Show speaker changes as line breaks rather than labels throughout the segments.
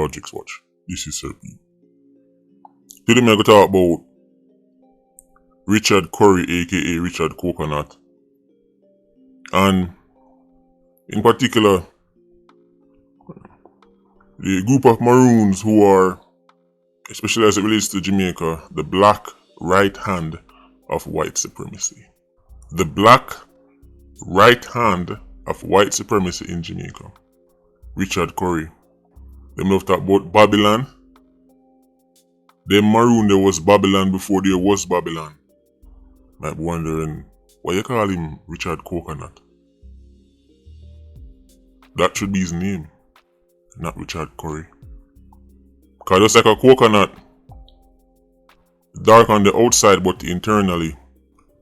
Logics watch. This is Sir P. Today I'm going to talk about Richard Curry, aka Richard Coconut, and in particular the group of Maroons who are, especially as it relates to Jamaica, the black right hand of white supremacy. The black right hand of white supremacy in Jamaica. Richard Curry. Them love talk about Babylon. Them Maroon, there was Babylon before there was Babylon. Might be wondering why you call him Richard Coconut. That should be his name, not Richard Curry. Cause just like a coconut, dark on the outside but internally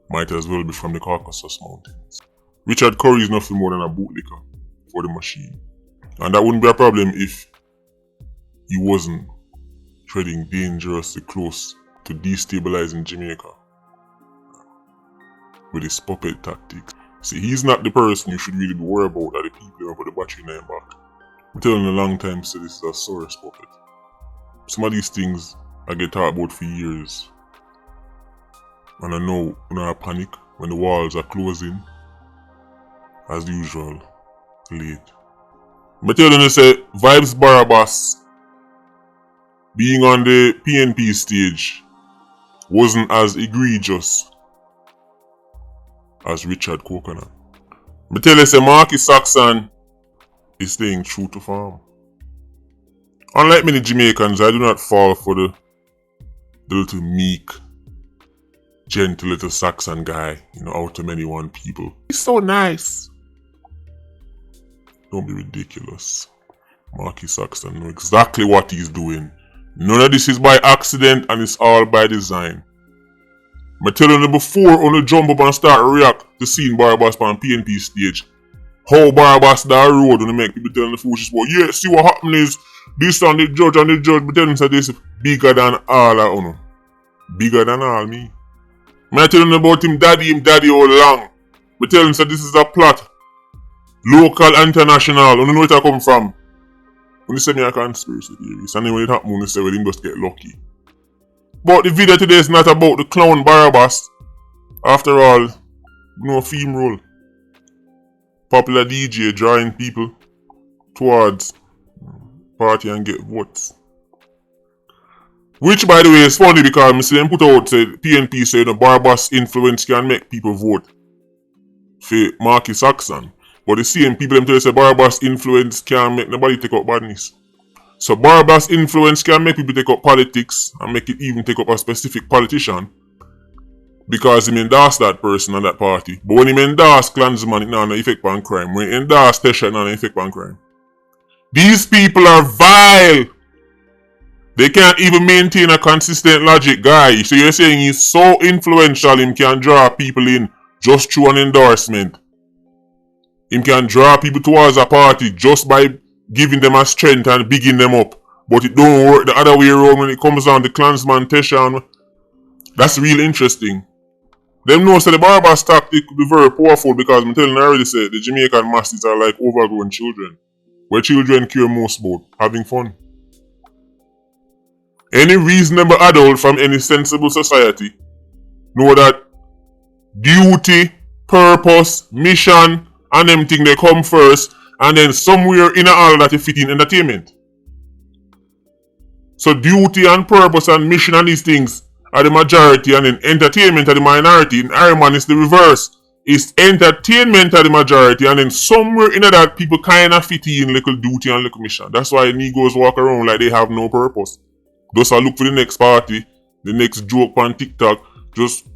might as well be from the Caucasus Mountains. Richard Curry is nothing more than a bootlicker for the machine. And that wouldn't be a problem if he wasn't treading dangerously close to destabilizing Jamaica with his puppet tactics. See, he's not the person you should really be worried about, that the people who put the battery in their back. I'm telling you a long time, so this is a Soros puppet. Some of these things I get talked about for years. And I know when I panic, when the walls are closing, as usual, late. But tell them, say, Vybz Barabbas being on the PNP stage wasn't as egregious as Richard Coconut. But tell you, say, Marky Saxon is staying true to form. Unlike many Jamaicans, I do not fall for the little meek, gentle little Saxon guy, out of many one people. He's so nice. Don't be ridiculous. Marky Saxon knows exactly what he's doing. None of this is by accident and it's all by design. I'm telling you before on the jump up and start react to seeing Barabbas on PNP stage. How Barabbas that road when they make people telling the foolishness about, yeah, see what happened is this and the judge, but telling them this bigger than all I know. Bigger than all me. I'm telling them about him daddy all along. I'm telling them this is a plot. Local, international, I don't know where it come from. When they say me a conspiracy theorist, and then when it happen, they say well, him just get lucky. But the video today is not about the clown Barabbas. After all, no theme role. Popular DJ drawing people towards party and get votes. Which, by the way, is funny because I see them put out, say, PNP say Barabbas influence can make people vote for Marky Saxon. But the same people them tell you say Barabbas influence can't make nobody take up badness. So Barabbas influence can make people take up politics and make it even take up a specific politician because he endorse that person and that party. But when he endorse Klansman, it not no effect on crime. When he endorse Tesha, it not no effect on crime. These people are vile. They can't even maintain a consistent logic, guy. So you're saying he's so influential, him can draw people in just through an endorsement. Him can draw people towards a party just by giving them a strength and bigging them up. But it don't work the other way around when it comes down to Klansman, Tesha. That's really interesting. Them know that the Barabbas tactic could be very powerful because I'm telling you already said the Jamaican masses are like overgrown children. Where children care most about having fun. Any reasonable adult from any sensible society know that duty, purpose, mission, and them thing they come first, and then somewhere in all that you fit in entertainment. So duty and purpose and mission and these things are the majority, and then entertainment are the minority. In Ironman it's the reverse. It's entertainment are the majority, and then somewhere in that people kind of fit in little duty and little mission. That's why Negroes walk around like they have no purpose. Just I look for the next party, the next joke on TikTok. Just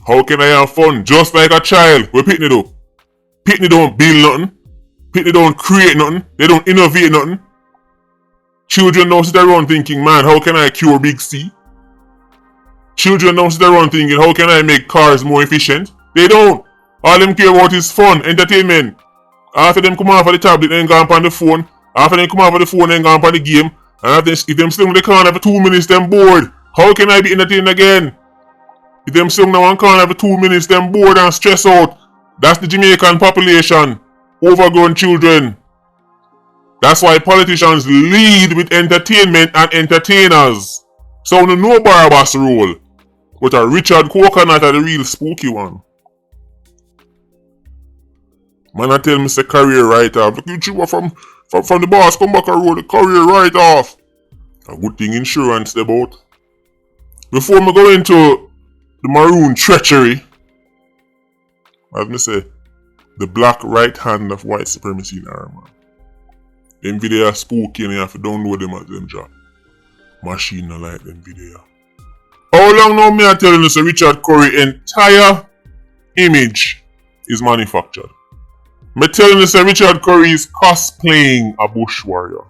how can I have fun? Just like a child. We're picking it up. Pitney don't build nothing. Pitney don't create nothing. They don't innovate nothing. Children don't sit around thinking, man, how can I cure Big C? Children don't sit around thinking, how can I make cars more efficient? They don't. All them care about is fun, entertainment. After them come off of the tablet, then go on the phone. After them come off of the phone, then go on the game. And after if them sit in the corner for 2 minutes, them bored. How can I be entertained again? If them sit in one corner for 2 minutes, them bored and stressed out. That's the Jamaican population. Overgrown children. That's why politicians lead with entertainment and entertainers. So we know Barabbas role. But a Richard Coconut are the real spooky one. Man, I tell me say career right off. Look, you cheaper from the boss, come back and roll the career right off. A good thing insurance they both. Before me go into the maroon treachery, as me say, the black right hand of white supremacy in our man. Them video are spooky and you have to download them as them drop. Machine no like them video. How long now me I telling you so Richard Curry entire image is manufactured? Me telling you so Richard Curry is cosplaying a bush warrior.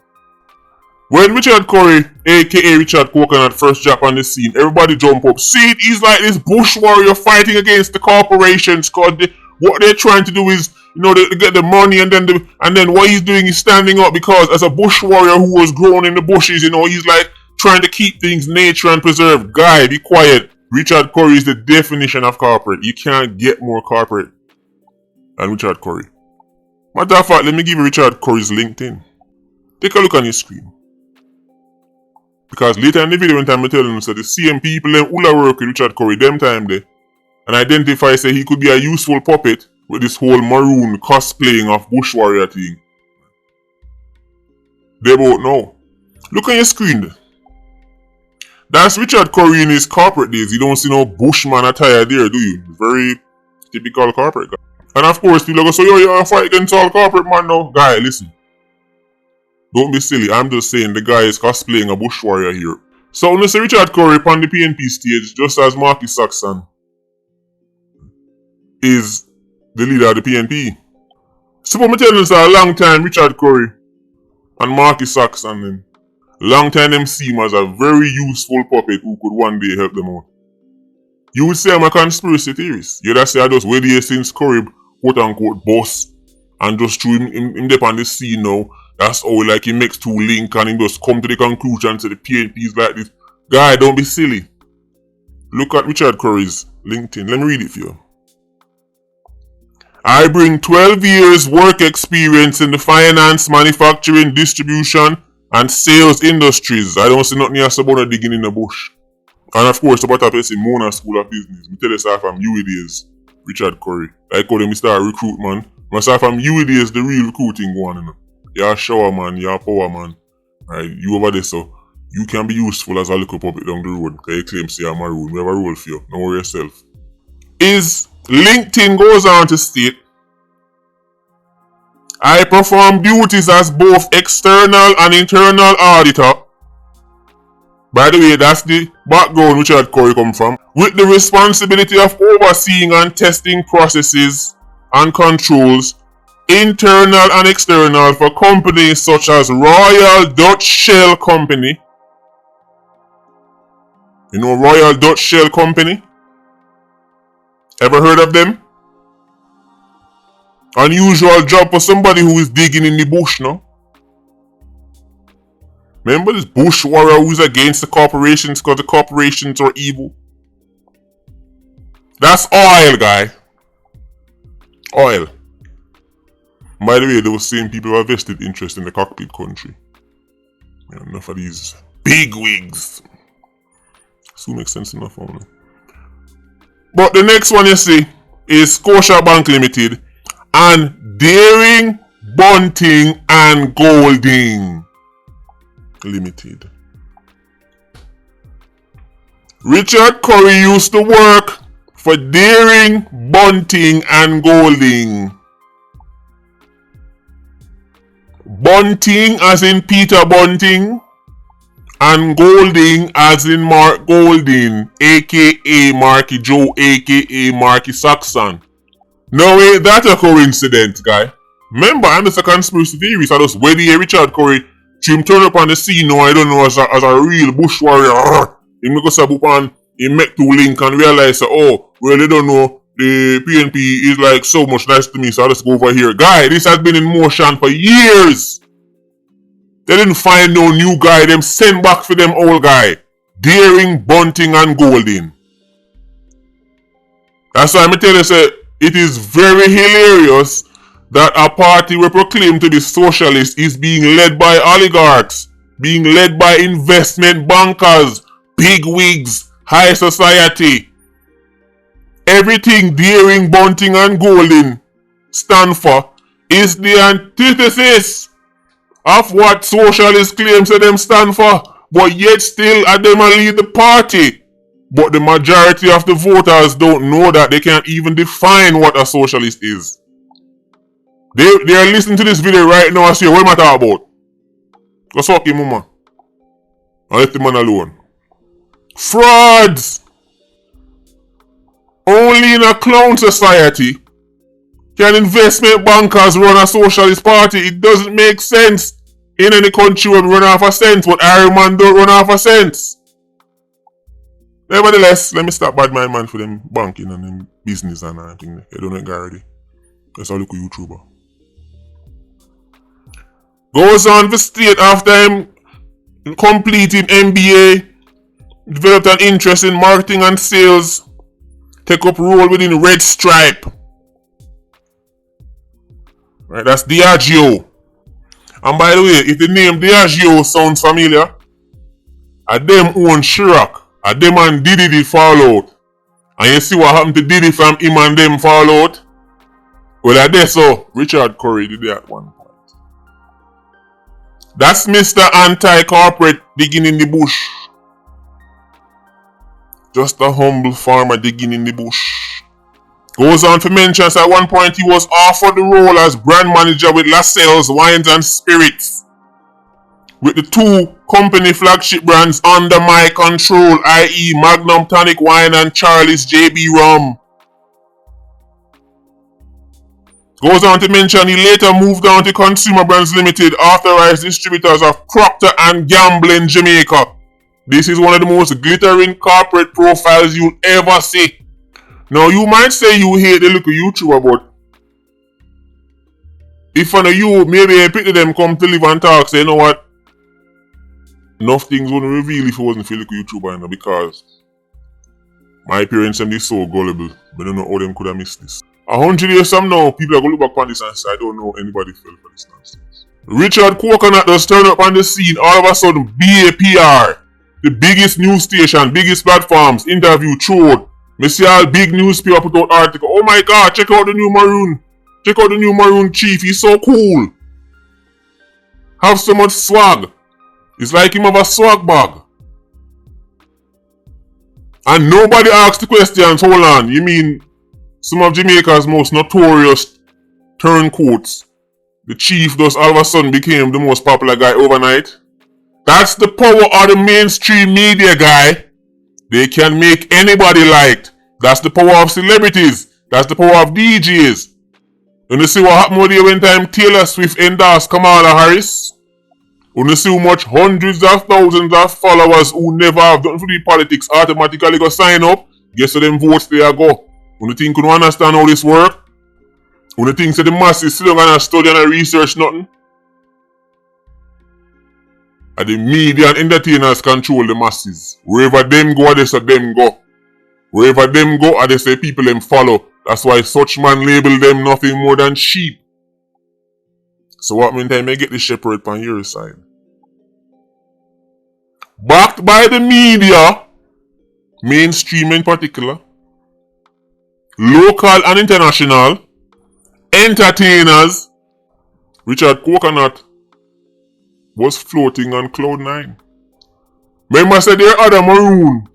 When Richard Curry, aka Richard Coconut, first dropped on the scene, everybody jump up. See it, he's like this bush warrior fighting against the corporations because what they're trying to do is, you know, they get the money and then what he's doing is standing up because as a bush warrior who was grown in the bushes, you know, he's like trying to keep things nature and preserve. Guy, be quiet. Richard Curry is the definition of corporate. You can't get more corporate than Richard Curry. Matter of fact, let me give you Richard Curry's LinkedIn. Take a look on your screen. Because later in the video when I'm telling you, so the same people who work with Richard Curry them time there and identify say he could be a useful puppet with this whole maroon cosplaying of bush warrior thing. They both know. Look on your screen there. That's Richard Curry in his corporate days. You don't see no bushman attire there, do you? Very typical corporate guy. And of course, people go, so you're fight against all corporate man now. Guy, listen. Don't be silly. I'm just saying the guy is cosplaying a bush warrior here. So when you say Richard Curry on the PNP stage, just as Marky Saxon is the leader of the PNP. So for me telling you, a long time Richard Curry and Marky Saxon them. Long time them see him as a very useful puppet who could one day help them out. You would say I'm a conspiracy theorist. You'd say I just wait here since Curry quote unquote boss and just threw him up on the scene now. That's how like he makes two link and he just come to the conclusion to the PNP is like this. Guy, don't be silly. Look at Richard Curry's LinkedIn. Let me read it for you. I bring 12 years work experience in the finance, manufacturing, distribution, and sales industries. I don't see nothing else about digging in the bush. And of course, about a person Mona School of Business. Me tell you sir from UE days, Richard Curry. Like how them start recruit man. Myself from UE days, the real recruiting going on, you know. You're a shower man, you're a power man. Right, you over there, so you can be useful as a little puppet down the road. Because you claim say you're maroon. We have a role for you. Don't worry yourself. Is LinkedIn goes on to state, I perform duties as both external and internal auditor. By the way, that's the background Richard Curry come from. With the responsibility of overseeing and testing processes and controls, internal and external, for companies such as Royal Dutch Shell Company. You know Royal Dutch Shell Company? Ever heard of them? Unusual job for somebody who is digging in the bush, no? Remember this bush warrior who is against the corporations because the corporations are evil? That's oil, guy. Oil. By the way, they were saying people have vested interest in the cockpit country. Man, enough of these big wigs. So makes sense enough for me. But the next one you see is Scotiabank Limited and Daring, Bunting and Golding Limited. Richard Curry used to work for Daring, Bunting and Golding. Bunting as in Peter Bunting and Golding as in Mark Golding, aka Marky Joe, aka Marky Saxon. No way, that's a coincidence, guy. Remember, I'm just a conspiracy theorist. I just wait here Richard Curry to him turn up on the scene now, I don't know, as a real bush warrior. He make us up on, he make two link and realize that, oh, well, they don't know, the PNP is like so much nice to me, so I'll just go over here. Guy, this has been in motion for years. They didn't find no new guy, them send back for them old guy. Daring, Bunting and Golding. That's why I tell you, say, it is very hilarious that a party we proclaim to be socialist is being led by oligarchs, being led by investment bankers, big wigs, high society. Everything Deering, Bunting and Golding stand for is the antithesis of what socialists claim to them stand for, but yet still at them and lead the party. But the majority of the voters don't know that. They can't even define what a socialist is. They are listening to this video right now and say, what am I talking about? Go suck him, mama. I let the man alone. Frauds! Only in a clown society can investment bankers run a socialist party. It doesn't make sense in any country when run off a sense, but Iron Man don't run off a sense. Nevertheless, let me stop bad man for them banking and them business and everything. They don't know already. Let's have a look at YouTuber. Goes on to state after him completing MBA, developed an interest in marketing and sales, take up role within Red Stripe. Right, that's Diageo. And by the way, if the name Diageo sounds familiar, a them own Chirac, a them and Diddy did fall out. And you see what happened to Diddy from him and them fall out? Well, I guess so. Richard Curry did that at one point. That's Mr. Anti-Corporate digging in the bush. Just a humble farmer digging in the bush. Goes on to mention at one point he was offered the role as brand manager with Lascelles Wines and Spirits, with the two company flagship brands under my control, i.e. Magnum Tonic Wine and Charlie's JB Rum. Goes on to mention he later moved on to Consumer Brands Limited, authorized distributors of Procter and Gamble in Jamaica. This is one of the most glittering corporate profiles you'll ever see. Now you might say you hate the little YouTuber, but if one of you maybe a pity them come to live and talk, say you know what? Enough things wouldn't reveal if it wasn't for the little YouTuber, you know, because my parents them is so gullible. I don't know how them could have missed this. 100 years from now, people are going to look back on this and say, I don't know anybody fell for this nonsense. Richard Coconut does turn up on the scene, all of a sudden, BAPR, the biggest news station, biggest platforms, interview, showed. Me see all big newspaper put out article. Oh my god, check out the new Maroon. Check out the new Maroon chief, he's so cool. Have so much swag. It's like him have a swag bag. And nobody asks the questions, hold on, you mean some of Jamaica's most notorious turncoats, the chief just all of a sudden became the most popular guy overnight? That's the power of the mainstream media, guy. They can make anybody liked. That's the power of celebrities. That's the power of DJs. You see what happened with you when time Taylor Swift endorsed Kamala Harris? You see how much hundreds of thousands of followers who never have done for the politics automatically go sign up? Guess where them votes there go? You think you don't understand how this work? You think that the masses still gonna study and research nothing? And the media and entertainers control the masses. Wherever them go, they say them go. Wherever them go, they say people them follow. That's why such man label them nothing more than sheep. So what meantime I get the shepherd on your side? Backed by the media, mainstream in particular, local and international, entertainers, Richard Coconut was floating on cloud 9. Remember I said there are other Maroon.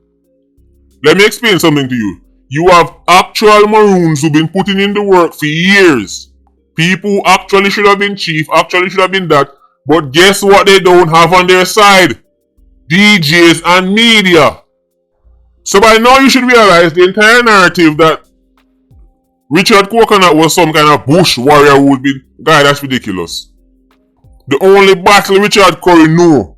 Let me explain something to you. You have actual Maroons who've been putting in the work for years. People who actually should have been chief, actually should have been that. But guess what they don't have on their side? DJs and media. So by now you should realize the entire narrative that Richard Coconut was some kind of bush warrior who would be... Guy, that's ridiculous. The only battle Richard Curry knew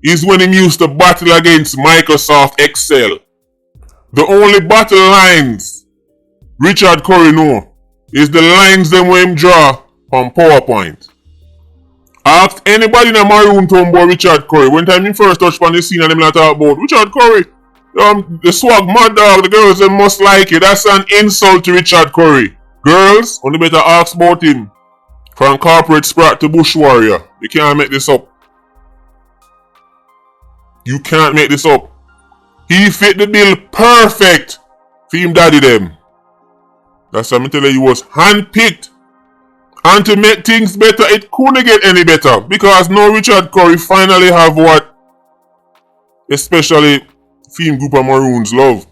is when he used to battle against Microsoft Excel. The only battle lines Richard Curry knew is the lines them when him draw on PowerPoint. Ask anybody in a Maroon town about Richard Curry. When time he first touched on the scene and them like talk about Richard Curry, the swag mad dog, the girls they must like it. That's an insult to Richard Curry. Girls, only better ask about him. From corporate sprat to bush warrior. You can't make this up. You can't make this up. He fit the bill perfect for him daddy them. That's what I'm telling you, was handpicked. And to make things better, it couldn't get any better. Because now Richard Curry finally have what especially film group of Maroons love.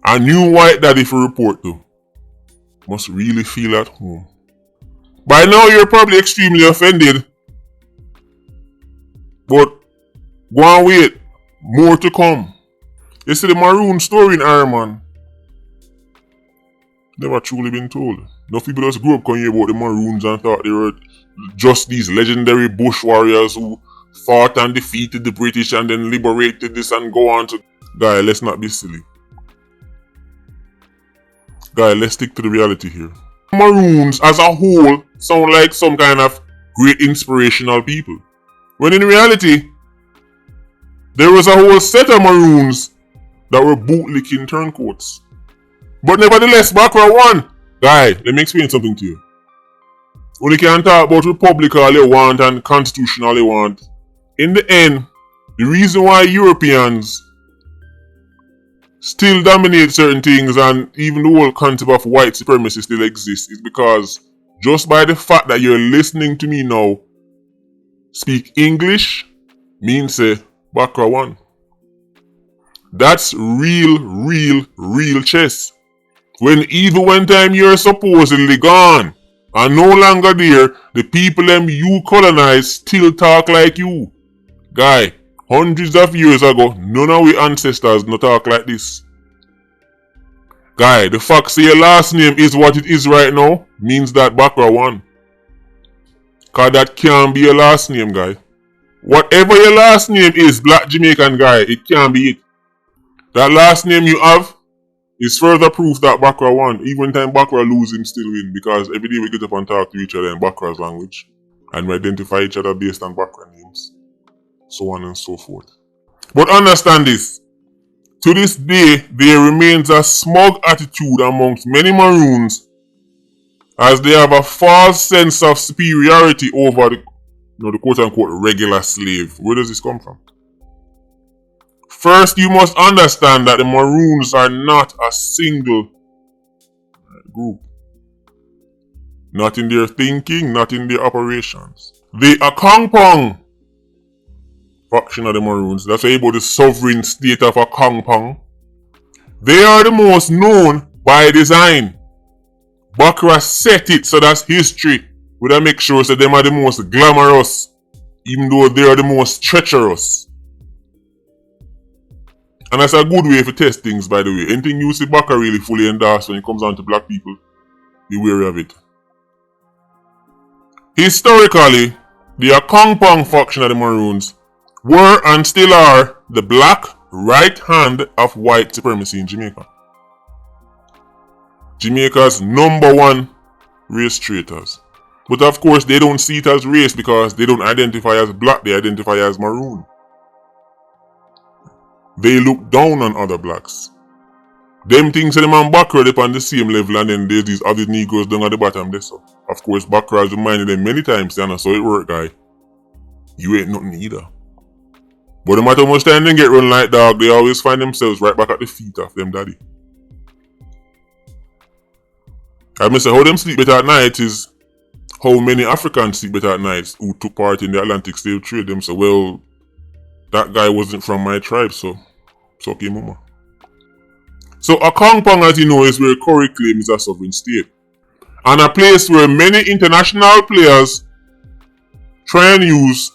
A new white daddy for report to. Must really feel at home. By now you're probably extremely offended. But go and wait. More to come. You see the Maroon story in Iron Man. Never truly been told. No people just grew up calling about the Maroons and thought they were just these legendary bush warriors who fought and defeated the British and then liberated this and go on to... Guy, let's not be silly. Guy, let's stick to the reality here. Maroons as a whole sound like some kind of great inspirational people. When in reality, there was a whole set of Maroons that were bootlicking turncoats. But nevertheless, Bakra won. Guy, let me explain something to you. Only can talk about Republic all you want and Constitution all you want. In the end, the reason why Europeans still dominate certain things and even the whole concept of white supremacy still exists is because just by the fact that you're listening to me now speak English means say Bakra won. That's real chess. When even one time you're supposedly gone and no longer there, the people them you colonize still talk like you. Guy, hundreds of years ago, none of we ancestors no talk like this. Guy, the fact say your last name is what it is right now means that Bakra won. Cause that can't be your last name, guy. Whatever your last name is, Black Jamaican guy, it can't be it. That last name you have is further proof that Bakra won. Even time Bakra lose, him still win. Because every day we get up and talk to each other in Bakra's language. And we identify each other based on Bakra names. So on and so forth. But understand this. To this day, there remains a smug attitude amongst many Maroons as they have a false sense of superiority over the quote-unquote regular slave. Where does this come from? First, you must understand that the Maroons are not a single group. Not in their thinking, not in their operations. The Akongpong faction of the Maroons, that's about the sovereign state of Akongpong. They are the most known by design. Bakra set it, so that's history. We don't make sure that them are the most glamorous, even though they are the most treacherous. And that's a good way to test things, by the way. Anything you see Bakra really fully endorsed when it comes down to black people, be wary of it. Historically, the Akongpong faction of the Maroons were and still are the black right hand of white supremacy in Jamaica. Jamaica's #1 race traitors. But of course they don't see it as race because they don't identify as black, they identify as maroon. They look down on other blacks. Them things say them and Bakra up on the same level and then there's these other Negroes down at the bottom there. So of course Bakra has reminded them many times, that's how it work, guy. You ain't nothing either. But no matter how much time they get run like dog, they always find themselves right back at the feet of them daddy. I mean, say how them sleep better at night is how many Africans sleep better at night who took part in the Atlantic slave trade. Them say, well, that guy wasn't from my tribe, so it's okay, mama. So Akongpong, as you know, is where Curry claims a sovereign state. And a place where many international players try and use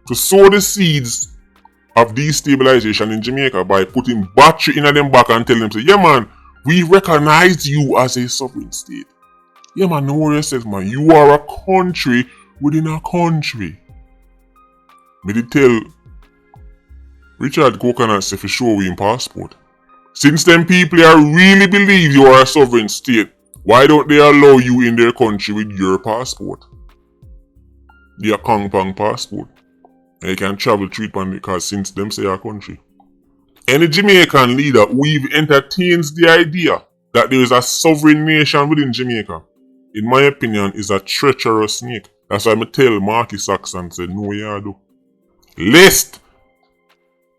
to sow the seeds of destabilization in Jamaica by putting battery in them back and telling them, say, yeah man, we recognize you as a sovereign state. Yeah man, no worry yourself man, you are a country within a country. Me did tell Richard Coconut say for sure we in passport. Since them people are really believe you are a sovereign state, why don't they allow you in their country with your passport? The Akongpong passport. And you can travel treatment because since them say our country. Any Jamaican leader who even entertains the idea that there is a sovereign nation within Jamaica, in my opinion, is a treacherous snake. That's why I tell Marky Saxon, say, no, you do. Lest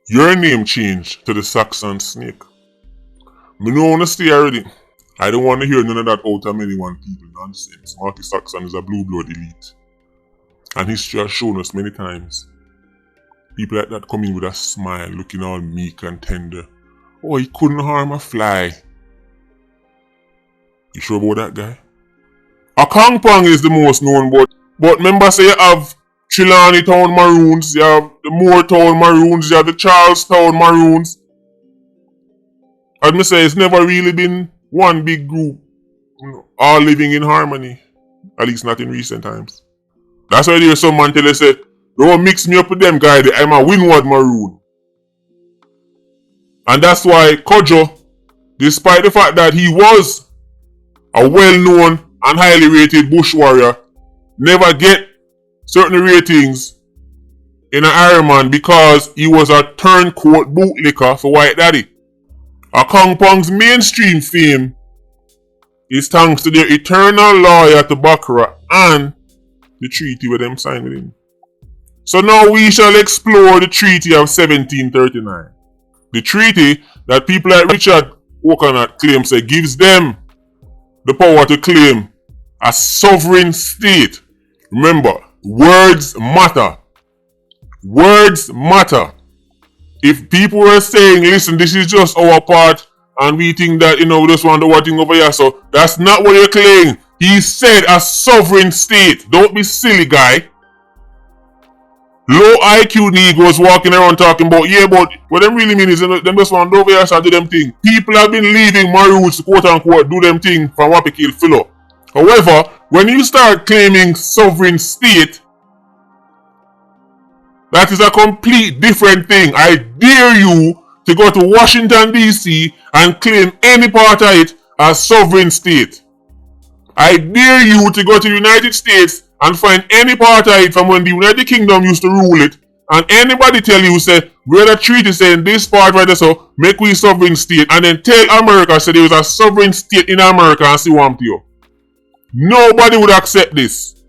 your name change to the Saxon snake. Me no want to stay already. I don't want to hear none of that out of many one people nonsense. Marky Saxon is a blue blood elite. And history has shown us many times. People like that come in with a smile, looking all meek and tender. Oh, he couldn't harm a fly. You sure about that guy? Akangpong is the most known, but remember say you have Trelawny Town Maroons, you have the Moore Town Maroons, you have the Charlestown Maroons. As me say, it's never really been one big group, all living in harmony. At least not in recent times. That's why there's some man tell you say, don't mix me up with them guys, I'm a Windward Maroon. And that's why Kojo, despite the fact that he was a well-known and highly rated bush warrior, never get certain ratings in an Iron Man because he was a turncoat bootlicker for White Daddy. Akangpong's mainstream fame is thanks to their eternal loyalty to Bakra and the treaty with them signed with him. So now we shall explore the Treaty of 1739. The treaty that people like Richard O'Connor claim say gives them the power to claim a sovereign state. Remember, words matter. Words matter. If people were saying, listen, this is just our part and we think that, we just want our thing over here, so that's not what you're claiming. He said a sovereign state. Don't be silly, guy. Low IQ Negroes walking around talking about, yeah, but what them really mean is them just want over here to do them thing. People have been leaving Maroons to quote unquote do them thing from Wapikil Philo. However, when you start claiming sovereign state, that is a complete different thing. I dare you to go to Washington DC and claim any part of it as sovereign state. I dare you to go to the United States and find any part of it from when the United Kingdom used to rule it, and anybody tell you, say, we're the treaty saying this part right there, so make we sovereign state, and then tell America, say there is a sovereign state in America and see what I'm to you. Nobody would accept this.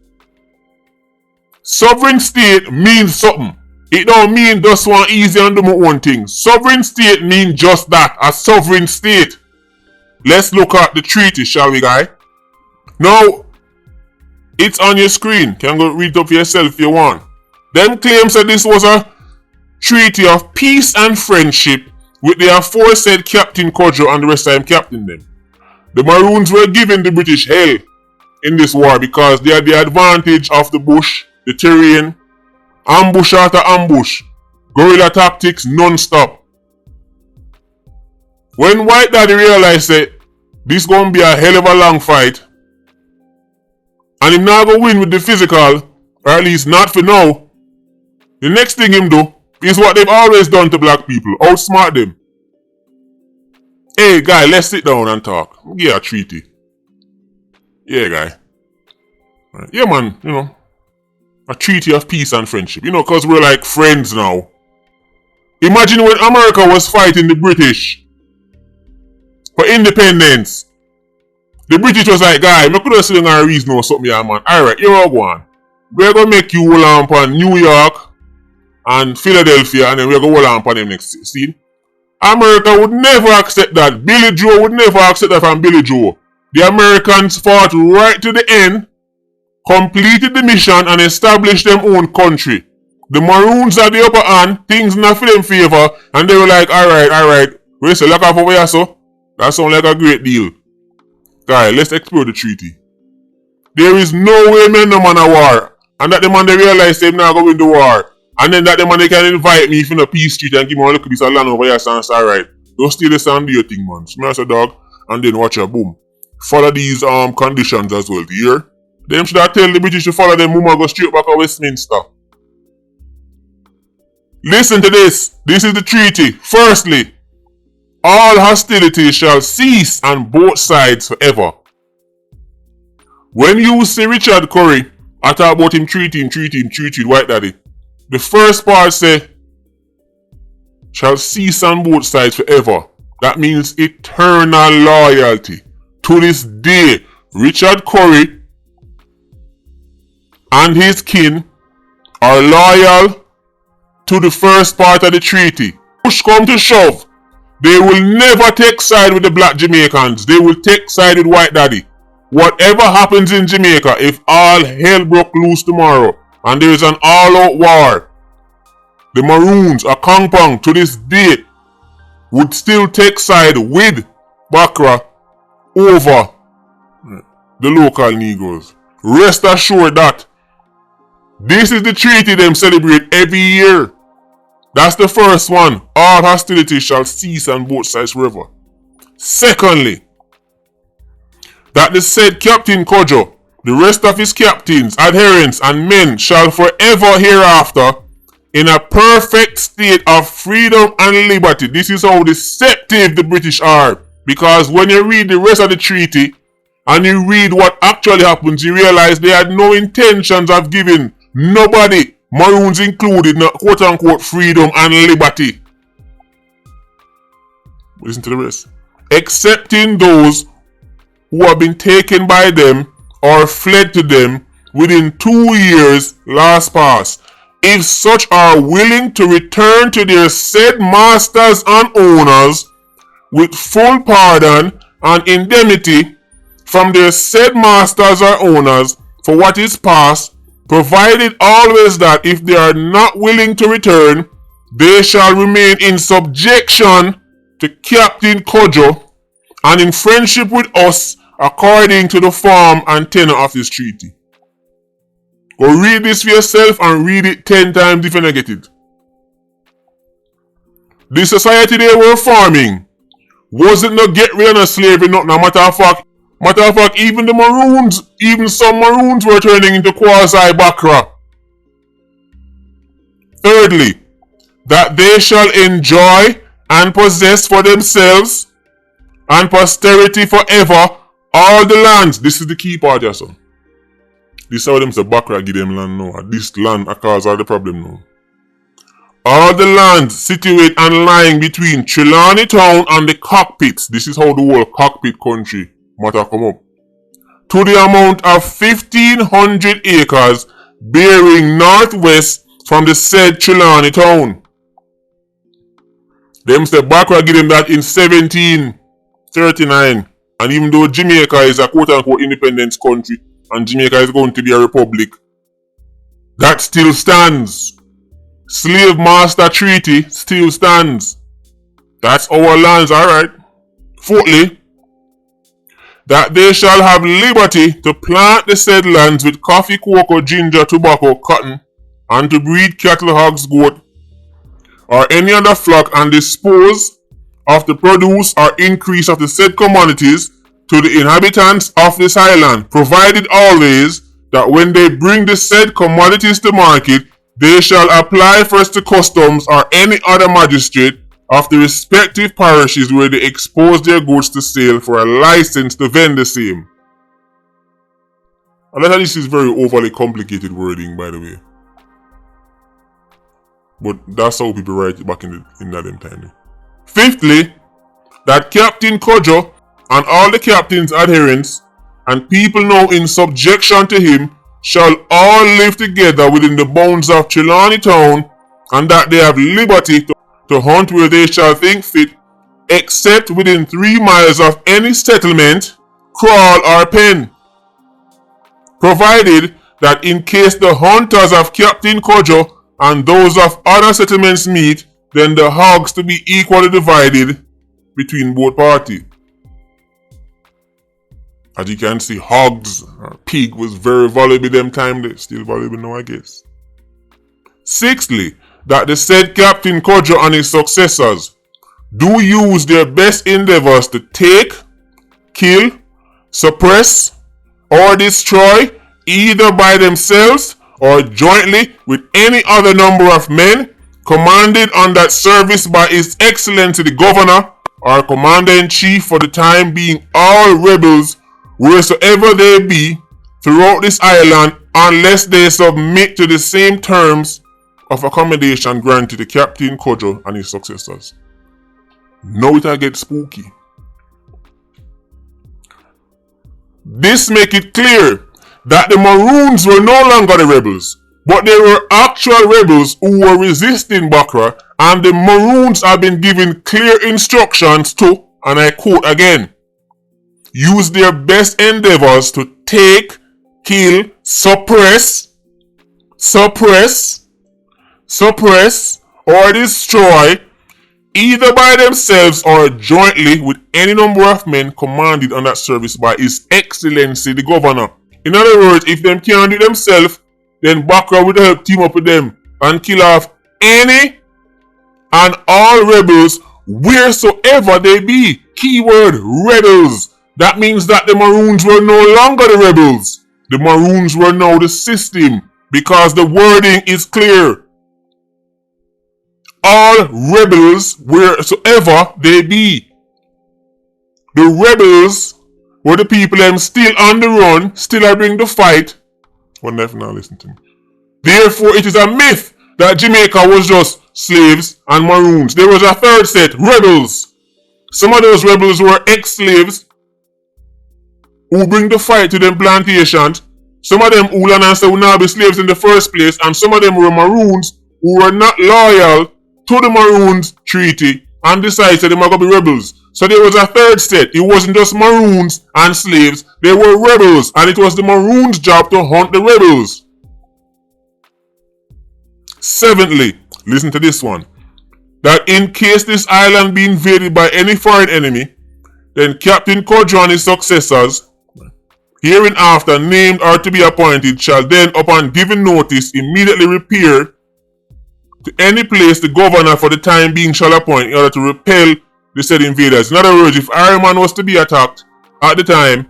Sovereign state means something. It don't mean just one easy and do my own thing. Sovereign state means just that, a sovereign state. Let's look at the treaty, shall we, guy? Now, it's on your screen. You can go read it up for yourself if you want. Them claims that this was a treaty of peace and friendship with the aforesaid Captain Kojo and the rest of them captain them. The Maroons were giving the British hell in this war because they had the advantage of the bush, the terrain, ambush after ambush, guerrilla tactics non-stop. When White Daddy realized that this gonna be a hell of a long fight, and him not go win with the physical, or at least not for now, the next thing him do is what they've always done to black people, outsmart them. Hey guy, let's sit down and talk. Yeah, a treaty. Yeah guy. Yeah man, a treaty of peace and friendship. Cause we're like friends now. Imagine when America was fighting the British for independence. The British was like, guy, I could have seen a reason or something, yeah, man. Alright, you're all going. We're going to make you hold on upon New York and Philadelphia, and then we're going to hold on upon them next. See? America would never accept that. Billy Joe would never accept that from Billy Joe. The Americans fought right to the end, completed the mission, and established their own country. The Maroons are the upper hand, things not for them favor, and they were like, alright. We say, look off over here, so. That sounds like a great deal. Guy, let's explore the treaty. There is no way men no man a war. And that the man they realize they're not going to war. And then that the man they can invite me from the peace treaty and give me a look at this land over here, so alright. Don't steal this and do your thing, man. Smell as a dog, and then watch your boom. Follow these conditions as well, do you hear? Them should have tell the British to follow them woman go straight back to Westminster. Listen to this. This is the treaty. Firstly, all hostilities shall cease on both sides forever. When you see Richard Curry, I talk about him treaty with White Daddy. The first part say, shall cease on both sides forever. That means eternal loyalty. To this day, Richard Curry and his kin are loyal to the first part of the treaty. Push come to shove, they will never take side with the black Jamaicans. They will take side with White Daddy. Whatever happens in Jamaica, if all hell broke loose tomorrow and there is an all-out war, the Maroons or Kongpong to this day would still take side with Bakra over the local Negroes. Rest assured that this is the treaty them celebrate every year. That's the first one. All hostility shall cease on both sides forever. Secondly, that the said Captain Cudjoe, the rest of his captains, adherents, and men shall forever hereafter in a perfect state of freedom and liberty. This is how deceptive the British are. Because when you read the rest of the treaty and you read what actually happens, you realize they had no intentions of giving nobody, Maroons included, no quote-unquote freedom and liberty. Listen to the rest. Excepting those who have been taken by them or fled to them within 2 years last past, if such are willing to return to their said masters and owners with full pardon and indemnity from their said masters or owners for what is past, provided always that if they are not willing to return, they shall remain in subjection to Captain Cudjoe and in friendship with us according to the form and tenor of this treaty. Go read this for yourself and read it 10 times if you don't get it. The society they were forming wasn't no get rid of slavery, not no matter of fact, even the Maroons, even some Maroons were turning into quasi-Bakra. Thirdly, that they shall enjoy and possess for themselves and posterity forever all the lands. This is the key part, yes, son. This is how them say Bakra give them land now. This land cause all the problem now. All the lands situate and lying between Trelawney Town and the Cockpits. This is how the whole Cockpit country matter come up. To the amount of 1,500 acres bearing northwest from the said Trelawney Town. Them say Bakra give them that in 1739. And even though Jamaica is a quote-unquote independence country and Jamaica is going to be a republic, that still stands. Slave Master Treaty still stands. That's our lands, alright. Fourthly, that they shall have liberty to plant the said lands with coffee, cocoa, ginger, tobacco, cotton, and to breed cattle, hogs, goat, or any other flock, and dispose of the produce or increase of the said commodities to the inhabitants of this island, provided always that when they bring the said commodities to market, they shall apply first to customs or any other magistrate of the respective parishes where they expose their goods to sale for a license to vend the same. A lot of this is very overly complicated wording, by the way. But that's how people write it back in that time. Fifthly, that Captain Cudjoe and all the captain's adherents and people now in subjection to him shall all live together within the bounds of Trelawney Town, and that they have liberty to hunt where they shall think fit, except within 3 miles of any settlement, kraal or pen. Provided that in case the hunters of Captain Cudjoe and those of other settlements meet, then the hogs to be equally divided between both parties. As you can see, hogs or pig was very valuable them time. They still valuable now, I guess. Sixthly, that the said Captain Cudjoe and his successors do use their best endeavors to take, kill, suppress, or destroy, either by themselves or jointly with any other number of men commanded on that service by His Excellency the Governor or Commander-in-Chief for the time being, all rebels wheresoever they be throughout this island, unless they submit to the same terms of accommodation granted to Captain Cudjoe and his successors. Now it'll get spooky. This make it clear that the Maroons were no longer the rebels, but they were actual rebels who were resisting Bakra, and the Maroons have been given clear instructions to, and I quote again, use their best endeavors to take, kill, suppress, or destroy, either by themselves or jointly with any number of men commanded on that service by His Excellency the Governor. In other words, if them can't do it themselves, then Bakra would help team up with them and kill off any and all rebels wheresoever they be. Keyword rebels. That means that the Maroons were no longer the rebels. The Maroons were now the system, because the wording is clear. All rebels wheresoever they be. The rebels were the people them still on the run, still are bring the fight. One knife now listen to me. Therefore, it is a myth that Jamaica was just slaves and Maroons. There was a third set, rebels. Some of those rebels were ex-slaves who bring the fight to them plantations. Some of them who would not be slaves in the first place, and some of them were Maroons who were not loyal to the Maroons treaty and decided that they were going to be rebels. So there was a third set. It wasn't just Maroons and slaves. They were rebels, and it was the Maroons' job to hunt the rebels. Seventhly, listen to this one. That in case this island be invaded by any foreign enemy, then Captain Codger and his successors, hereinafter named or to be appointed, shall then, upon given notice, immediately repair to any place the governor for the time being shall appoint in order to repel the said invaders. In other words, if Ironman was to be attacked at the time,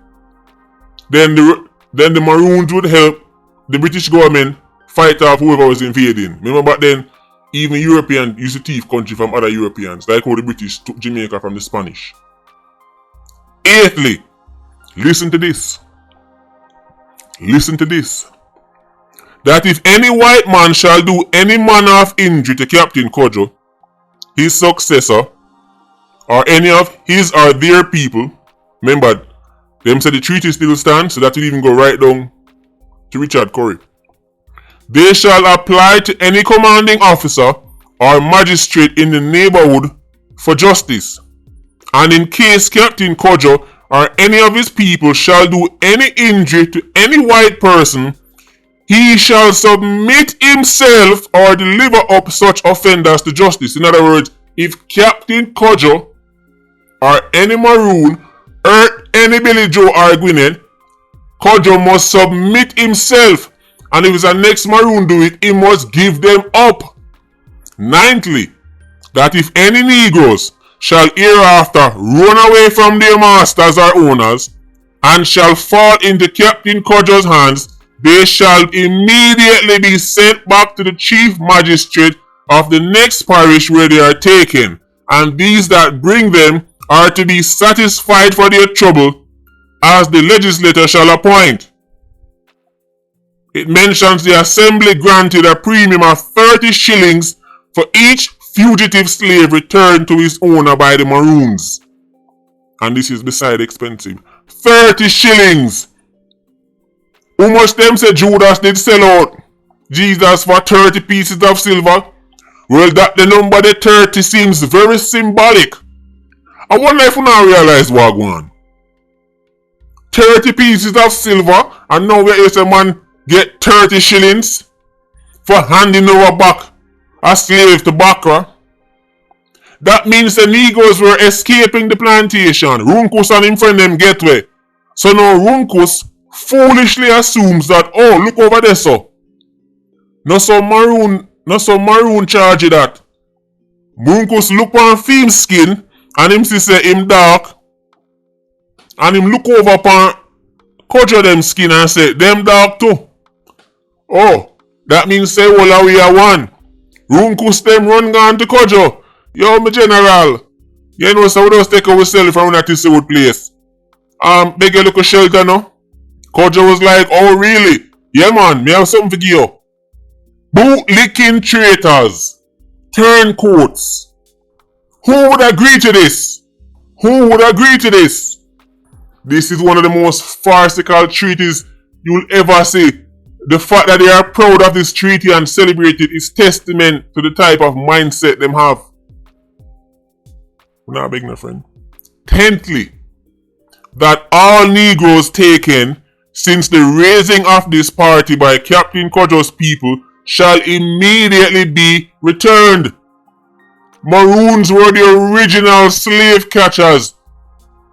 then the Maroons would help the British government fight off whoever was invading. Remember back then, even Europeans used to thief country from other Europeans, like how the British took Jamaica from the Spanish. Eighthly, listen to this. Listen to this. That if any white man shall do any manner of injury to Captain Codger, his successor, or any of his or their people, remember, them said the treaty still stands, so that will even go right down to Richard Curry. They shall apply to any commanding officer or magistrate in the neighborhood for justice. And in case Captain Codger or any of his people shall do any injury to any white person, he shall submit himself or deliver up such offenders to justice. In other words, if Captain Codger or any Maroon hurt any Billy Joe or Gwyneth, Codger must submit himself. And if it's a next Maroon do it, he must give them up. Ninthly, that if any Negroes shall hereafter run away from their masters or owners, and shall fall into Captain Codger's hands, they shall immediately be sent back to the chief magistrate of the next parish where they are taken, and these that bring them are to be satisfied for their trouble, as the legislator shall appoint. It mentions the assembly granted a premium of 30 shillings for each fugitive slave returned to his owner by the Maroons. And this is beside expensive. 30 shillings! How much them say Judas did sell out Jesus for 30 pieces of silver? Well, that the number the 30 seems very symbolic. I wonder if you now realize what going on. 30 pieces of silver, and now where is a man get 30 shillings for handing over back a slave to Bakra? That means the Negroes were escaping the plantation. Runkus and him friend them get away. So now Runkus foolishly assumes that, oh, look over there, so. No some Maroon charge that. Runkus look on film skin and him see say him dark. And him look over upon Codger them skin and say, them dark too. Oh, that means say well we are one. Runkus them run gone to Codger. Yo, my general. You know, so we just take ourselves from that this old place. Beg a little shelter no. Codger was like, oh really? Yeah man, me have something for you. Boot licking traitors, turncoats, Who would agree to this? Who would agree to this? This is one of the most farcical treaties you'll ever see. The fact that they are proud of this treaty and celebrate it is testament to the type of mindset them have. We're not begging a friend. 10thly, that all Negroes taken since the raising of this party by Captain Cudjoe's people shall immediately be returned. Maroons were the original slave catchers.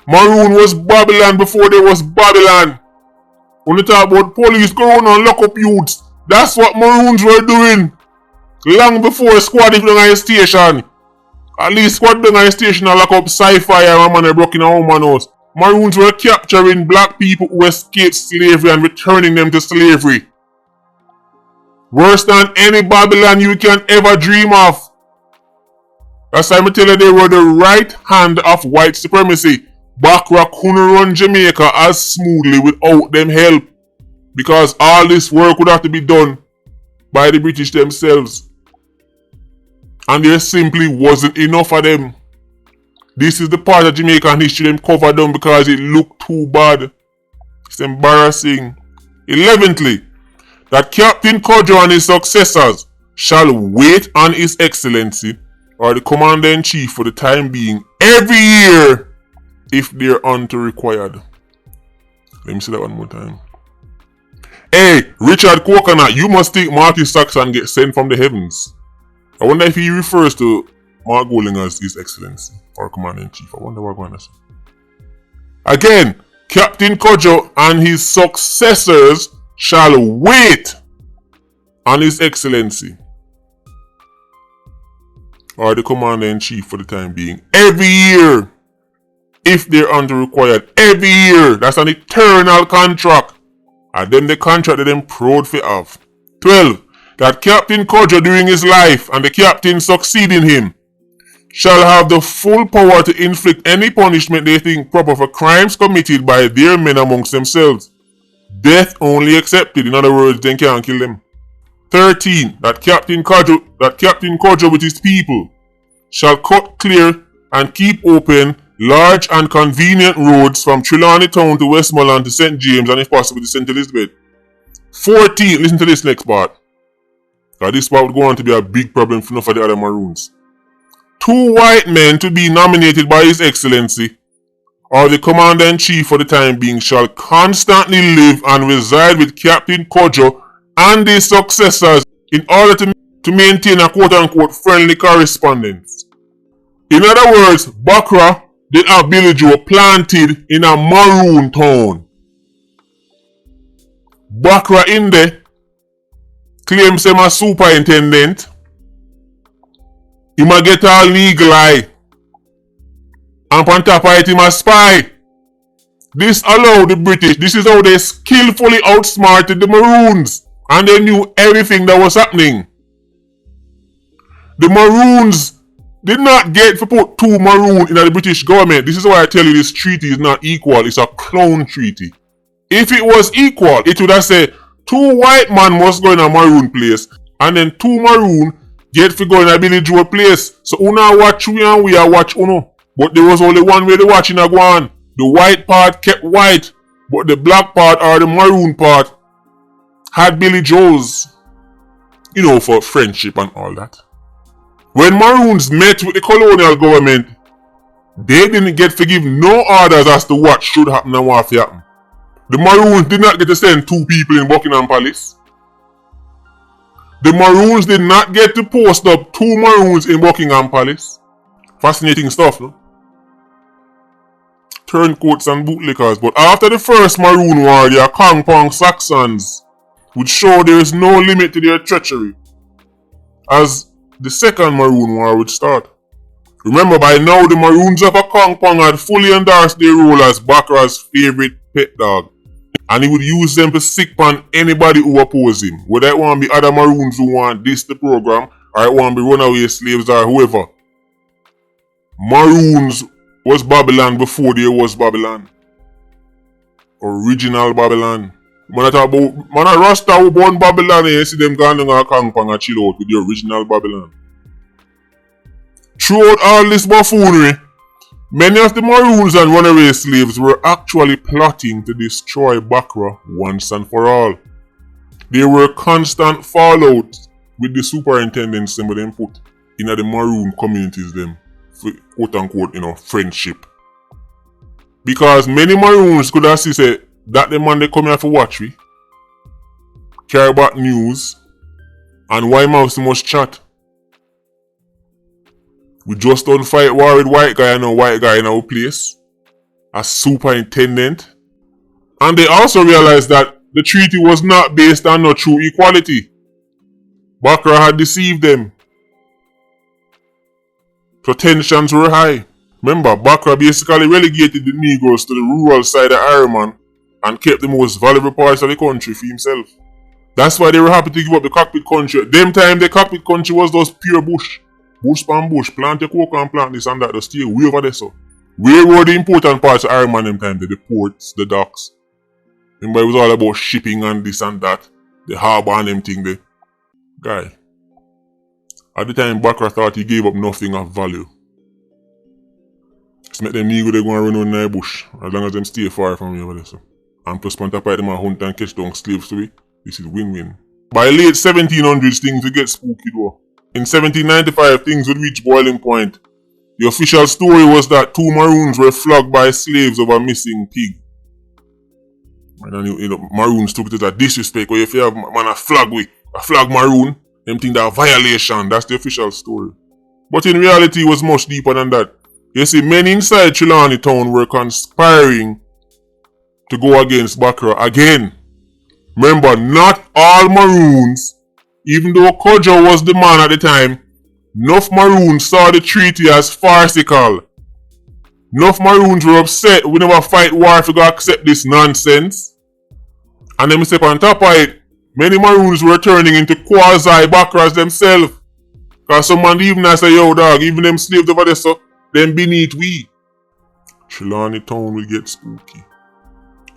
Maroon was Babylon before there was Babylon. When you talk about police go on and lock up youths, that's what Maroons were doing. Long before squad if on station. At least squad on station and lock up sci-fi and a man broke in a woman house. Maroons were capturing black people who escaped slavery and returning them to slavery. Worse than any Babylon you can ever dream of. That's why I tell you they were the right hand of white supremacy. Bakra couldn't run Jamaica as smoothly without them help. Because all this work would have to be done by the British themselves. And there simply wasn't enough of them. This is the part of Jamaican history them covered down because it looked too bad. It's embarrassing. 11thly, that Captain Cudjoe and his successors shall wait on His Excellency or the Commander-in-Chief for the time being every year if they're unto required. Let me say that one more time. Hey, Richard Coconut, you must think Marty Saxon get sent from the heavens. I wonder if he refers to Mark Golding as His Excellency or Commander-in-Chief. I wonder what I'm going to say. Again, Captain Cudjoe and his successors shall wait on His Excellency or the Commander-in-Chief for the time being every year if they're under required. Every year. That's an eternal contract. And then the contract that them proud for have. 12. That Captain Cudjoe during his life and the captain succeeding him shall have the full power to inflict any punishment they think proper for crimes committed by their men amongst themselves. Death only accepted. In other words, they can't kill them. 13. That Captain Cudjoe with his people shall cut clear and keep open large and convenient roads from Trelawney Town to Westmoreland to St. James and if possible to St. Elizabeth. 14. Listen to this next part. This part would go on to be a big problem for the other Maroons. 2 white men to be nominated by His Excellency or the Commander-in-Chief for the time being shall constantly live and reside with Captain Cudjoe and his successors in order to maintain a quote-unquote friendly correspondence. In other words, Bakra did have Billy Joe planted in a Maroon town. Bakra in there claims him a superintendent. He might get all eagle eye. And on top of it, him a spy. This allowed the British. This is how they skillfully outsmarted the Maroons. And they knew everything that was happening. The Maroons did not get to put 2 Maroon in the British government. This is why I tell you this treaty is not equal. It's a clone treaty. If it was equal, it would have said 2 white men must go in a Maroon place. And then 2 Maroon get to go in a Billy Joe place. So una watch we and we are watch uno. But there was only one way to watch in a go on. The white part kept white. But the black part or the Maroon part had Billy Joes. You know, for friendship and all that. When Maroons met with the colonial government, they didn't get to give no orders as to what should happen and what happen. The Maroons did not get to send 2 people in Buckingham Palace. The Maroons did not get to post up 2 Maroons in Buckingham Palace. Fascinating stuff, no? Turncoats and bootlickers. But after the first Maroon War, the Akangpong Saxons would show there is no limit to their treachery as the second Maroon War would start. Remember, by now the Maroons of Akangpong had fully endorsed their role as Bakra's favorite pet dog. And he would use them to sick on anybody who oppose him. Whether it want to be other Maroons who want this the program, or it want to be runaway slaves or whoever. Maroons was Babylon before there was Babylon. Original Babylon. Man, I talk about, man, a Rasta who born Babylon and you see them going down Akangpong and chill out with the original Babylon. throughout all this buffoonery, many of the Maroons and runaway slaves were actually plotting to destroy Bakra once and for all. There were constant fallouts with the superintendents them put in the Maroon communities them, for quote unquote, friendship. Because many Maroons could have said that the man they come here for watch we, care about news, and why mouse must chat. We just don't fight war with white guy and a white guy in our place as superintendent. And they also realized that the treaty was not based on no true equality. Bakra had deceived them. So tensions were high. Remember, Bakra basically relegated the Negroes to the rural side of Ireland and kept the most valuable parts of the country for himself. That's why they were happy to give up the cockpit country. Them time the cockpit country was just pure bush. Bush pan bush, plant the cocoa and plant this and that, just stay way over there so. Where were the important parts of Ireland them time? The ports, the docks. Remember it was all about shipping and this and that. The harbour and them thing there. Guy. At the time Bakra thought he gave up nothing of value. Just make them Negro they go and run on the bush. As long as them stay far from you over there so. And plus point up them and hunt and catch down slaves to be. This is win-win. By late 1700s things would get spooky though. In 1795 things would reach boiling point. The official story was that 2 Maroons were flogged by slaves over a missing pig. And Maroons took it as a disrespect. Or if you have man a flag Maroon, them think that a violation. That's the official story. But in reality it was much deeper than that. You see, men inside Trelawney town were conspiring to go against Bakra again. Remember, not all Maroons, even though Cudjoe was the man at the time, enough Maroons saw the treaty as farcical. Enough Maroons were upset we never fight war if we go accept this nonsense. And then step on top of it, many Maroons were turning into quasi-Bakras themselves. Cause someone even say, yo dog, even them slaves over there so, them beneath we. Trelawney town will get spooky.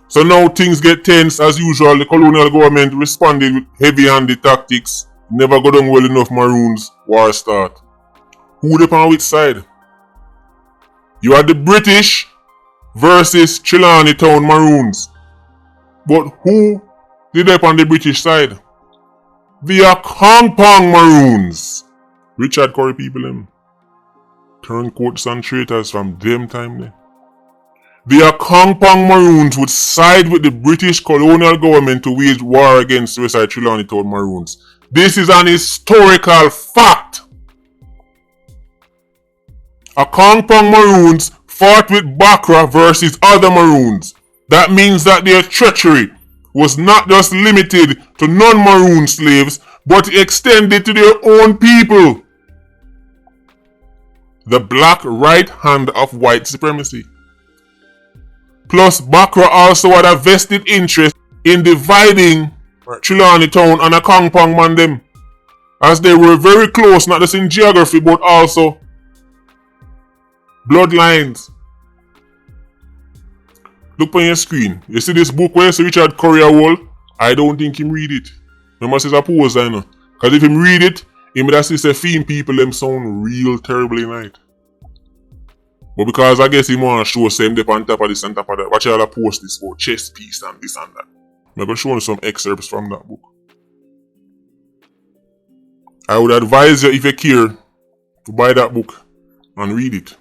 So now things get tense as usual. The colonial government responded with heavy-handed tactics. Never got on well enough Maroons. War start. Who they on which side? You had the British versus Trelawney Town Maroons. But who did they on the British side? The Akongpong Maroons. Richard Curry people them. Turncoats and traitors from them time there. The Akongpong Maroons would side with the British colonial government to wage war against the rest of the Trelawney Town Maroons. This is an historical fact. Akongpong Maroons fought with Bakra versus other Maroons. That means that their treachery was not just limited to non-Maroon slaves, but extended to their own people. The black right hand of white supremacy. Plus, Bakra also had a vested interest in dividing Trelawney Town and Akongpong man them, as they were very close, not just in geography, but also bloodlines. Look on your screen. You see this book where you see Richard Curry Wall? I don't think him read it. Remember, says a pose, I know. Because if him read it, he would have say theme people them sound real terribly night. But because I guess he want to show same dip on top of this and top of that. Watch all post this about chess piece and this and that. I'm going to show you some excerpts from that book. I would advise you, if you care, to buy that book and read it.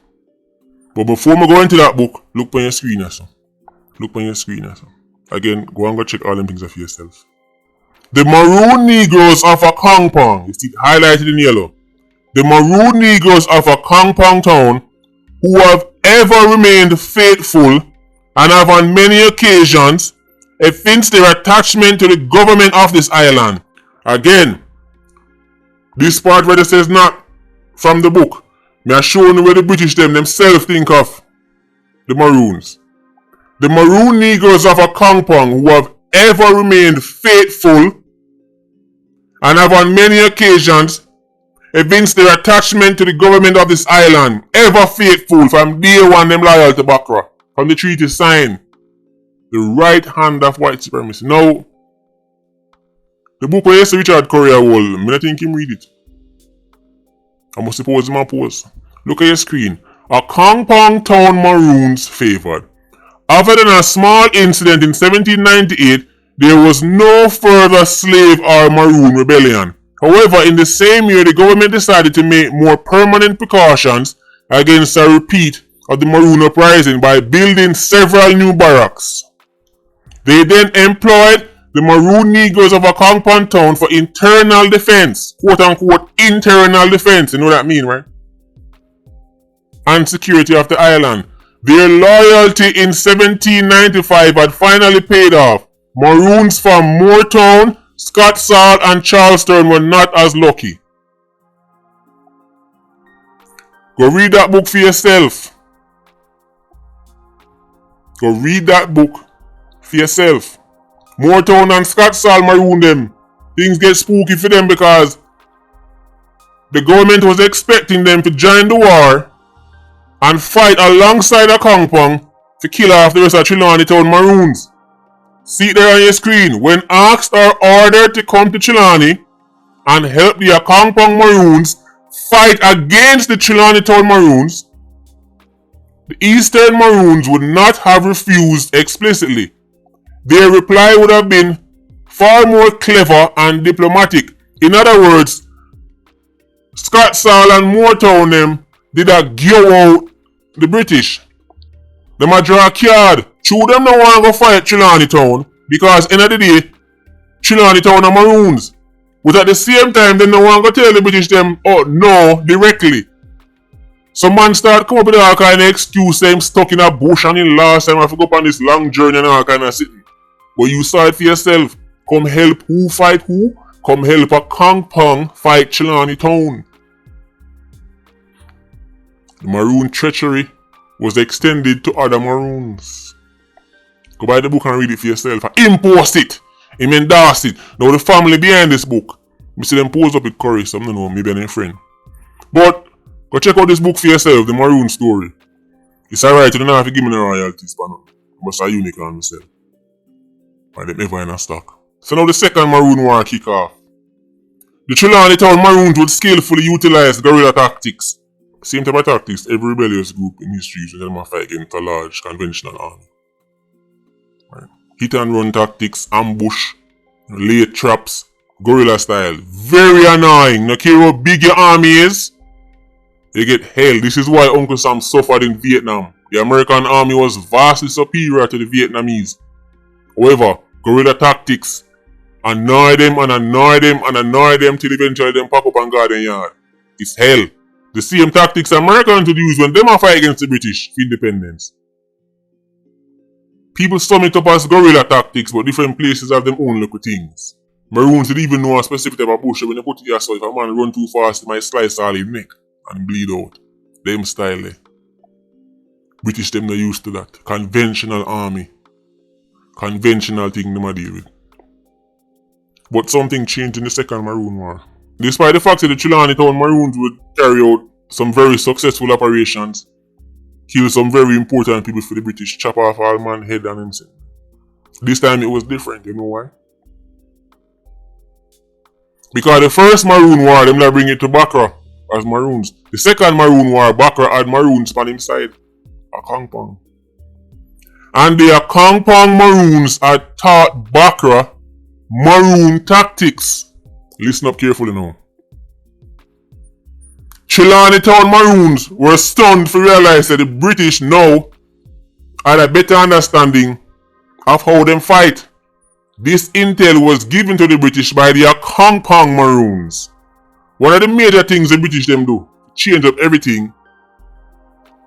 But before I go into that book, look on your screen or so. Look on your screen or so. Again, go and go check all them things for yourself. The Maroon Negroes of Akongpong, you see it highlighted in yellow. The Maroon Negroes of Akongpong town, who have ever remained faithful and have on many occasions evinced their attachment to the government of this island. Again, this part where it says not from the book, me are showing where the British themselves think of the Maroons. The Maroon Negroes of Akongpong, who have ever remained faithful and have on many occasions evinced their attachment to the government of this island, ever faithful from day one, them loyal to Bakra, from the treaty signed, the right hand of white supremacy. Now, the book where you see Richard Curry Wall, I don't think him read it. I must suppose him a pose. Look at your screen. A Kongpong town Maroons favored. Other than a small incident in 1798, there was no further slave or Maroon rebellion. However, in the same year, the government decided to make more permanent precautions against a repeat of the Maroon uprising by building several new barracks. They then employed the Maroon Negroes of a Kongpong town for internal defense, quote unquote internal defense, you know what that mean, right? And security of the island. Their loyalty in 1795 had finally paid off. Maroons from Moortown, Scotsall and Charlestown were not as lucky. Go read that book for yourself. Go read that book for yourself. Moortown and Scotsall maroon them. Things get spooky for them because the government was expecting them to join the war and fight alongside a Kongpong to kill off the rest of Trelawney Town Maroons. See it there on your screen. When asked or ordered to come to Trelawney and help the Kongpong Maroons fight against the Trelawney Town Maroons, the Eastern Maroons would not have refused explicitly. Their reply would have been far more clever and diplomatic. In other words, Scotsall and Moortown them did a gear out the British. Them a draw a card. True, them no want to go fight Trelawney Town because end of the day, Trelawney Town are Maroons. But at the same time, they no want to go tell the British them, oh no, directly. Some man start come up with all kind of excuse, them stuck in a bush and in last time I have to go on this long journey and all kind of sitting. But you saw it for yourself. Come help who fight who? Come help a Kongpong fight Trelawney Town. The Maroon treachery was extended to other Maroons. Go buy the book and read it for yourself. Him post it. Him endorse it. Now the family behind this book. We see them pose up with Curry, so I don't know, maybe any friend. But go check out this book for yourself, the Maroon story. It's alright, you don't have to give me the royalties, but no. But it's a unicorn myself. By them ever in a stock. So now the second Maroon War kick off. The Trelawney Town Maroons would skillfully utilize guerrilla tactics. Same type of tactics every rebellious group in history uses when they fight against a large conventional army. Right. Hit and run tactics, ambush, lay traps, guerrilla style. Very annoying. No care how big your army is, you get held. This is why Uncle Sam suffered in Vietnam. The American army was vastly superior to the Vietnamese. However, guerrilla tactics annoy them and annoy them and annoy them till eventually them pack up and garden yard. It's hell. The same tactics Americans would use when them are fight against the British for independence. People sum it up as guerrilla tactics, but different places have them own little things. Maroons didn't even know a specific type of bush. When you put it yourself, if a man run too fast, he might slice all his neck and bleed out. Them style there. British them not used to that. Conventional army. Conventional thing them a deal with. But something changed in the second Maroon War. Despite the fact that the Trelawney Town Maroons would carry out some very successful operations, kill some very important people for the British, chop off all man's head and himself. This time it was different, you know why? Because the first Maroon War, them bring it to Bakra as Maroons. The second Maroon War, Bakra had Maroons on inside. A Kongpong. And the Kongpong Maroons had taught Bakra Maroon tactics. Listen up carefully now. Trelawney Town Maroons were stunned to realize that the British now had a better understanding of how them fight. This intel was given to the British by the Kongpong Maroons. One of the major things the British them do, change up everything,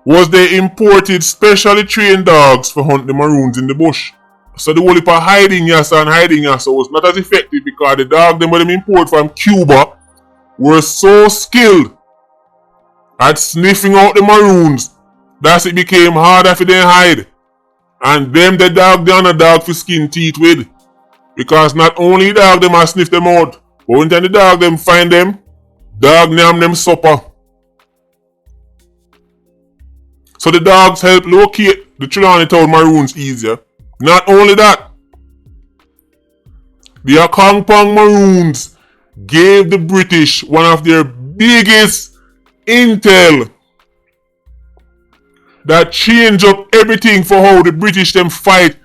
was they imported specially trained dogs for hunt the Maroons in the bush. So the whole heap of hiding yassa and hiding yassa was not as effective because the dog them import from Cuba were so skilled at sniffing out the Maroons that it became harder for them hide. And them the dog down a dog for skin teeth with. Because not only dog them a sniff them out, but when the dog them find them, dog name them supper. So the dogs help locate the Trelawney Town Maroons easier. Not only that, the Kongpong Maroons gave the British one of their biggest intel that changed up everything for how the British them fight.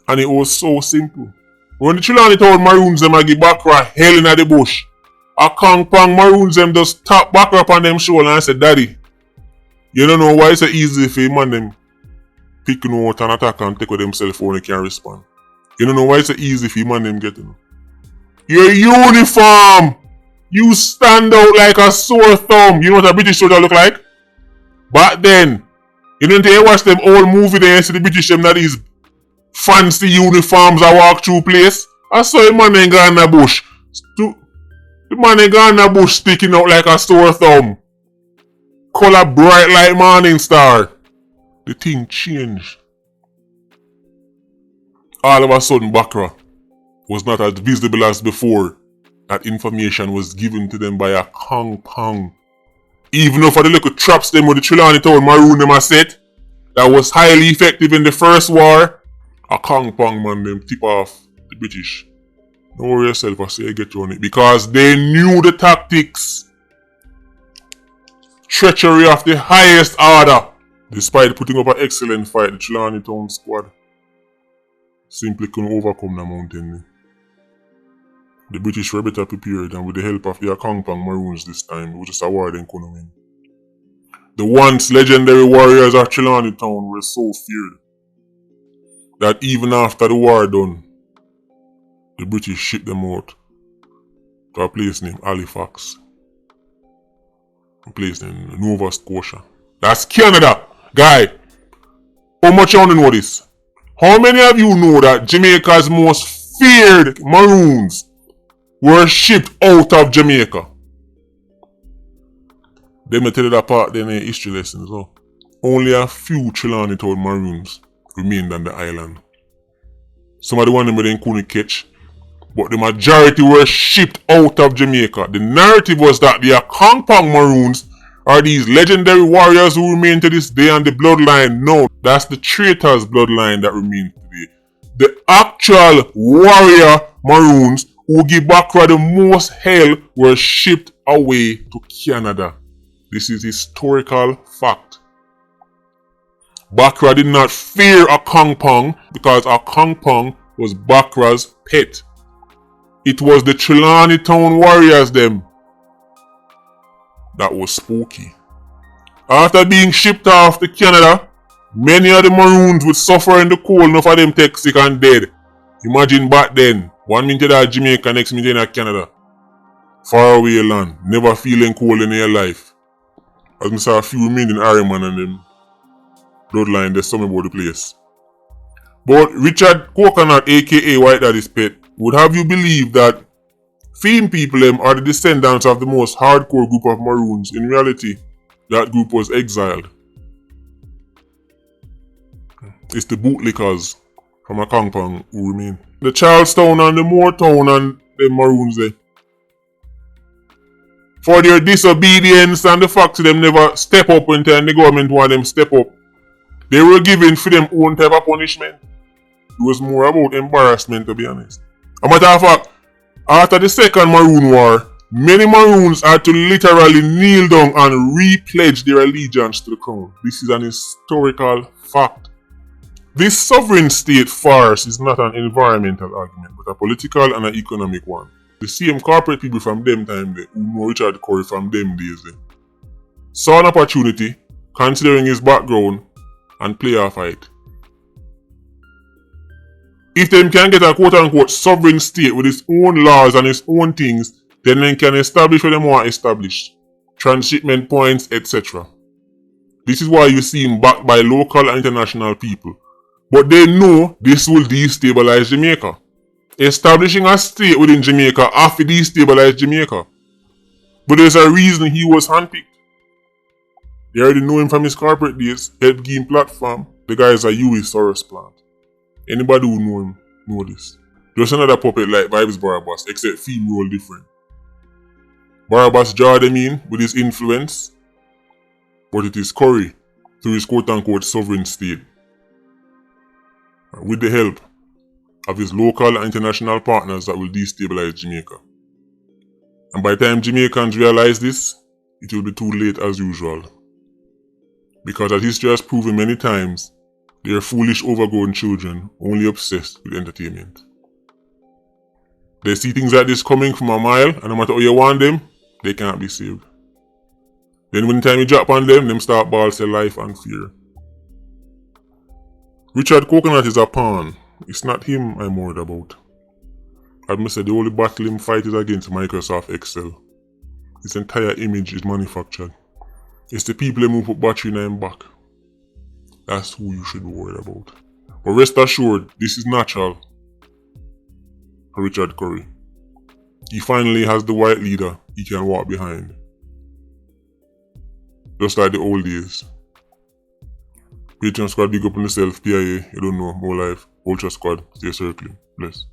And it was so simple. When the Trelawney Town Maroons them a give Bakra hell in the bush, a Kong Pong Maroons them just tap Bakra up on them shoulder and say, Daddy, you don't know why it's so easy for man them pick out and attack and take with themselves phone and can't respond. You don't know why it's so easy for man them getting. Your uniform! You stand out like a sore thumb. You know what a British soldier look like? Back then, you didn't watch them old movie there and see the British them that these fancy uniforms I walk through place. I saw a man in Ghana bush. The man in Ghana bush sticking out like a sore thumb. Color bright like morning star. The thing changed. All of a sudden, Bakra was not as visible as before. That information was given to them by a Kong Pong. Even though for the little traps them with the Trelawney Town Maroon them a set, that was highly effective in the first war, a Kong Pong man them tip off the British. Don't worry yourself, I say you get on it. Because they knew the tactics. Treachery of the highest order. Despite putting up an excellent fight, the Trelawney Town squad simply couldn't overcome the mountain. The British were better prepared, and with the help of the Kong Pong Maroons this time, it was just a war they couldn't win. The once legendary warriors of Trelawney Town were so feared that even after the war done, the British shipped them out to a place named Halifax, a place named Nova Scotia. That's Canada, guy. How much you want to know this? How many of you know that Jamaica's most feared Maroons were shipped out of Jamaica? Let me tell you that part then in history lessons. So. Only a few Trelawney Town Maroons remained on the island. Some of the ones they couldn't catch, but the majority were shipped out of Jamaica. The narrative was that the Kong Pong Maroons are these legendary warriors who remain to this day on the bloodline. No, that's the traitors' bloodline that remains today. The actual warrior Maroons who give Bakra the most hell were shipped away to Canada. This is historical fact. Bakra did not fear a Kong Pong because a Kong Pong was Bakra's pet. It was the Trelawney Town warriors them that was spooky. After being shipped off to Canada, many of the Maroons would suffer in the cold, enough of them take sick and dead. Imagine back then, 1 minute at Jamaica, next minute at Canada. Far away land, never feeling cold in your life. As I saw a few remaining Ironman and them bloodline, there's something about the place. But Richard Coconut, aka White Daddy's pet, would have you believe that Fiend people them are the descendants of the most hardcore group of Maroons. In reality, that group was exiled. It's the bootlickers from a Kong Pong who remain. The Charlestown and the Moortown and the Maroons there. For their disobedience and the fact that them never step up when the government want them step up, they were given for them own type of punishment. It was more about embarrassment, to be honest. A matter of fact, after the Second Maroon War, many Maroons had to literally kneel down and re-pledge their allegiance to the crown. This is an historical fact. This sovereign state farce is not an environmental argument, but a political and an economic one. The same corporate people from them time there, who know Richard Curry from them days there, saw an opportunity, considering his background, and play off it. If them can get a quote-unquote sovereign state with its own laws and its own things, then they can establish what they want established. Transshipment points, etc. This is why you see him backed by local and international people. But they know this will destabilize Jamaica. Establishing a state within Jamaica have to destabilize Jamaica. But there's a reason he was handpicked. They already know him from his corporate days, help give him platform. The guy is a US Soros plant. Anybody who know him know this. Just another puppet like Vybz Barabbas, except theme role different. Barabbas draw them in with his influence, but it is Curry through his quote-unquote sovereign state, with the help of his local and international partners that will destabilize Jamaica. And by the time Jamaicans realize this, it will be too late as usual. Because as history has proven many times, they are foolish, overgrown children only obsessed with entertainment. They see things like this coming from a mile, and no matter how you want them, they can't be saved. Then when the time you drop on them start balls their life and fear. Richard Coconut is a pawn. It's not him I'm worried about. As I said, the only battle him fight is against Microsoft Excel. His entire image is manufactured. It's the people who put battery in him back. That's who you should be worried about. But rest assured, this is natural for Richard Curry. He finally has the white leader he can walk behind. Just like the old days. Patreon squad, big up on yourself. PIA, you don't know, more life. Ultra squad, stay circling. Bless.